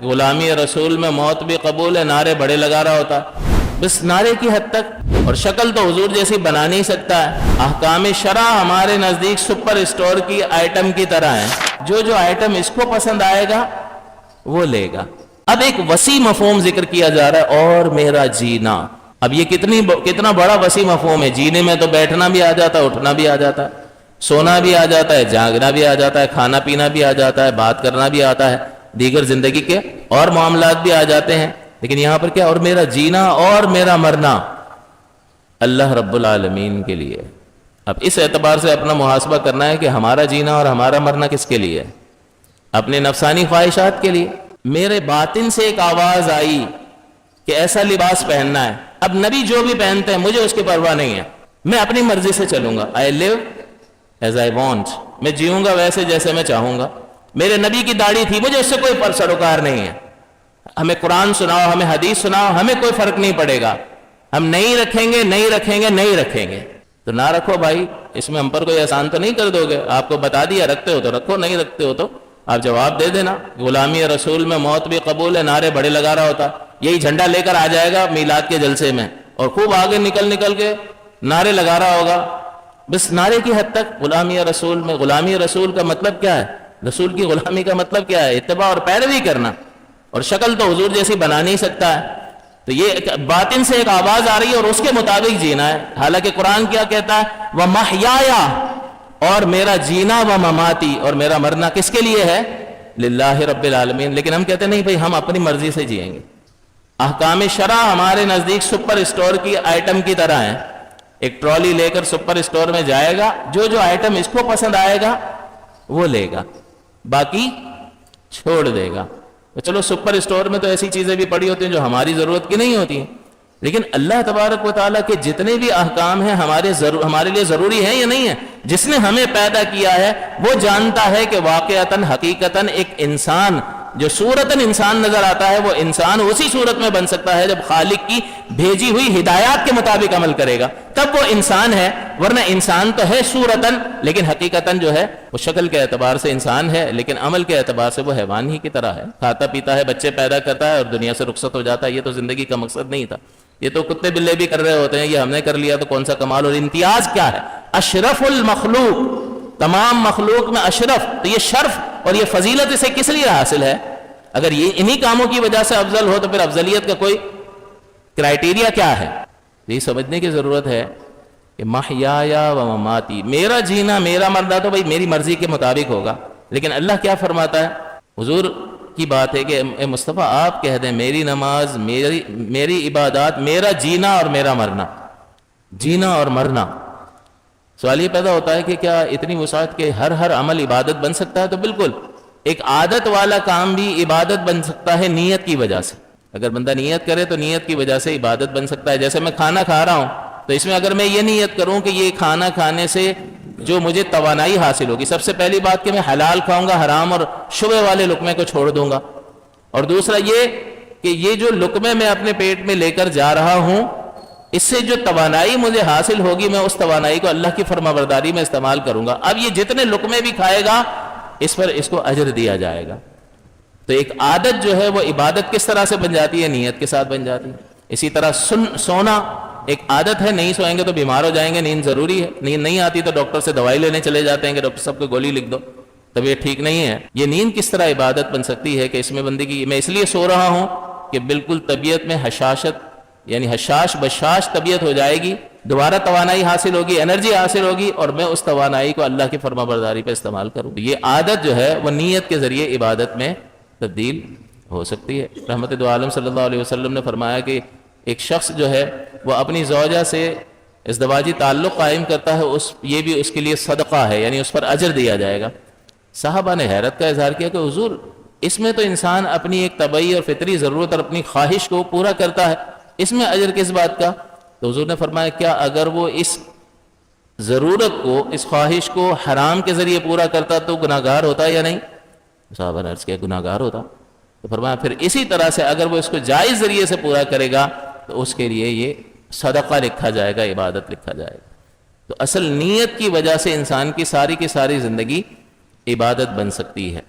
غلامی رسول میں موت بھی قبول ہے، نعرے بڑے لگا رہا ہوتا، بس نعرے کی حد تک، اور شکل تو حضور جیسی بنا نہیں سکتا ہے۔ احکام شرع ہمارے نزدیک سپر اسٹور کی آئٹم کی طرح ہیں، جو آئٹم اس کو پسند آئے گا وہ لے گا۔ اب ایک وسیع مفہوم ذکر کیا جا رہا ہے، اور میرا جینا۔ اب یہ کتنا بڑا وسیع مفہوم ہے۔ جینے میں تو بیٹھنا بھی آ جاتا ہے، اٹھنا بھی آ جاتا ہے، سونا بھی آ جاتا ہے، جاگنا بھی آ جاتا ہے، کھانا پینا بھی آ جاتا ہے، بات کرنا بھی آتا ہے، دیگر زندگی کے اور معاملات بھی آ جاتے ہیں۔ لیکن یہاں پر کیا؟ اور میرا جینا اور میرا مرنا اللہ رب العالمین کے لیے۔ اب اس اعتبار سے اپنا محاسبہ کرنا ہے کہ ہمارا جینا اور ہمارا مرنا کس کے لیے ہے؟ اپنے نفسانی خواہشات کے لیے۔ میرے باطن سے ایک آواز آئی کہ ایسا لباس پہننا ہے۔ اب نبی جو بھی پہنتے ہیں مجھے اس کی پرواہ نہیں ہے، میں اپنی مرضی سے چلوں گا۔ I live as I want، میں جیوں گا ویسے جیسے میں چاہوں گا۔ میرے نبی کی داڑھی تھی، مجھے اس سے کوئی سروکار نہیں ہے۔ ہمیں قرآن سناؤ، ہمیں حدیث سناؤ، ہمیں کوئی فرق نہیں پڑے گا۔ ہم نہیں رکھیں گے، نہیں رکھیں گے، نہیں رکھیں گے۔ تو نہ رکھو بھائی، اس میں ہم پر کوئی احسان تو نہیں کر دو گے۔ آپ کو بتا دیا، رکھتے ہو تو رکھو، نہیں رکھتے ہو تو آپ جواب دے دینا۔ غلامی رسول میں موت بھی قبول ہے، نعرے بڑے لگا رہا ہوتا، یہی جھنڈا لے کر آ جائے گا میلاد کے جلسے میں، اور خوب آگے نکل کے نعرے لگا رہا ہوگا، بس نعرے کی حد تک۔ غلامی رسول میں، غلامی رسول کا مطلب کیا ہے؟ رسول کی غلامی کا مطلب کیا ہے؟ اتباع اور پیروی کرنا، اور شکل تو حضور جیسی بنا نہیں سکتا ہے۔ تو یہ باطن سے ایک آواز آ رہی ہے اور اس کے مطابق جینا ہے۔ حالانکہ قرآن کیا کہتا ہے؟ وَمَحْيَايَ، اور میرا جینا، وَمَمَاتِي، اور میرا مرنا کس کے لیے ہے؟ للہ رب العالمین۔ لیکن ہم کہتے ہیں نہیں بھائی، ہم اپنی مرضی سے جئیں گے۔ احکام شرع ہمارے نزدیک سپر اسٹور کی آئٹم کی طرح ہیں۔ ایک ٹرالی لے کر سپر اسٹور میں جائے گا، جو آئٹم اس کو پسند آئے گا وہ لے گا، باقی چھوڑ دے گا۔ تو چلو سپر اسٹور میں تو ایسی چیزیں بھی پڑی ہوتی ہیں جو ہماری ضرورت کی نہیں ہوتی ہیں، لیکن اللہ تبارک و تعالیٰ کے جتنے بھی احکام ہیں ہمارے لیے ضروری ہیں یا نہیں ہیں؟ جس نے ہمیں پیدا کیا ہے وہ جانتا ہے کہ واقعتاً حقیقتاً ایک انسان جو صورتاً انسان نظر آتا ہے، وہ انسان اسی صورت میں بن سکتا ہے جب خالق کی بھیجی ہوئی ہدایات کے مطابق عمل کرے گا، تب وہ انسان ہے۔ ورنہ انسان تو ہے صورتاً، لیکن حقیقتاً جو ہے وہ شکل کے اعتبار سے انسان ہے، لیکن عمل کے اعتبار سے وہ حیوان ہی کی طرح ہے۔ کھاتا پیتا ہے، بچے پیدا کرتا ہے اور دنیا سے رخصت ہو جاتا ہے۔ یہ تو زندگی کا مقصد نہیں تھا، یہ تو کتے بلے بھی کر رہے ہوتے ہیں، یہ ہم نے کر لیا تو کون سا کمال اور امتیاز کیا ہے؟ اشرف المخلوق، تمام مخلوق میں اشرف۔ تو یہ شرف اور یہ فضیلت اسے کس لیے حاصل ہے؟ اگر یہ انہی کاموں کی وجہ سے افضل ہو تو پھر افضلیت کا کوئی کرائیٹیریا کیا ہے؟ یہ سمجھنے کی ضرورت ہے کہ محیایا و مماتی، میرا جینا میرا مرنا تو بھائی میری مرضی کے مطابق ہوگا۔ لیکن اللہ کیا فرماتا ہے؟ حضور کی بات ہے کہ اے مصطفیٰ آپ کہہ دیں میری نماز، میری عبادات، میرا جینا اور میرا مرنا، جینا اور مرنا۔ سوال یہ پیدا ہوتا ہے کہ کیا اتنی وسعت کے ہر عمل عبادت بن سکتا ہے؟ تو بالکل، ایک عادت والا کام بھی عبادت بن سکتا ہے نیت کی وجہ سے۔ اگر بندہ نیت کرے تو نیت کی وجہ سے عبادت بن سکتا ہے۔ جیسے میں کھانا کھا رہا ہوں تو اس میں اگر میں یہ نیت کروں کہ یہ کھانا کھانے سے جو مجھے توانائی حاصل ہوگی، سب سے پہلی بات کہ میں حلال کھاؤں گا، حرام اور شبہ والے لقمے کو چھوڑ دوں گا، اور دوسرا یہ کہ یہ جو لقمے میں اپنے پیٹ میں لے کر جا رہا ہوں، اس سے جو توانائی مجھے حاصل ہوگی میں اس توانائی کو اللہ کی فرما برداری میں استعمال کروں گا۔ اب یہ جتنے لقمے بھی کھائے گا اس پر اس کو اجر دیا جائے گا۔ تو ایک عادت جو ہے وہ عبادت کس طرح سے بن جاتی ہے؟ نیت کے ساتھ بن جاتی ہے۔ اسی طرح سونا ایک عادت ہے، نہیں سوئیں گے تو بیمار ہو جائیں گے، نیند ضروری ہے۔ نیند نہیں آتی تو ڈاکٹر سے دوائی لینے چلے جاتے ہیں کہ ڈاکٹر صاحب کو گولی لکھ دو، طبیعت ٹھیک نہیں ہے۔ یہ نیند کس طرح عبادت بن سکتی ہے کہ اس میں بندگی، میں اس لیے سو رہا ہوں کہ بالکل طبیعت میں حشاشت یعنی حشاش بشاش طبیعت ہو جائے گی، دوبارہ توانائی حاصل ہوگی، انرجی حاصل ہوگی، اور میں اس توانائی کو اللہ کی فرما برداری پہ استعمال کروں۔ یہ عادت جو ہے وہ نیت کے ذریعے عبادت میں تبدیل ہو سکتی ہے۔ رحمت دو عالم صلی اللہ علیہ وسلم نے فرمایا کہ ایک شخص جو ہے وہ اپنی زوجہ سے ازدواجی تعلق قائم کرتا ہے، یہ بھی اس کے لیے صدقہ ہے، یعنی اس پر اجر دیا جائے گا۔ صحابہ نے حیرت کا اظہار کیا کہ حضور اس میں تو انسان اپنی ایک طبعی اور فطری ضرورت اور اپنی خواہش کو پورا کرتا ہے، اس میں اجر کس بات کا؟ تو حضور نے فرمایا کیا اگر وہ اس ضرورت کو، اس خواہش کو حرام کے ذریعے پورا کرتا تو گناہگار ہوتا یا نہیں؟ صحابہ نے عرض کیا گناہگار ہوتا۔ تو فرمایا پھر اسی طرح سے اگر وہ اس کو جائز ذریعے سے پورا کرے گا تو اس کے لیے یہ صدقہ لکھا جائے گا، عبادت لکھا جائے گا۔ تو اصل نیت کی وجہ سے انسان کی ساری زندگی عبادت بن سکتی ہے۔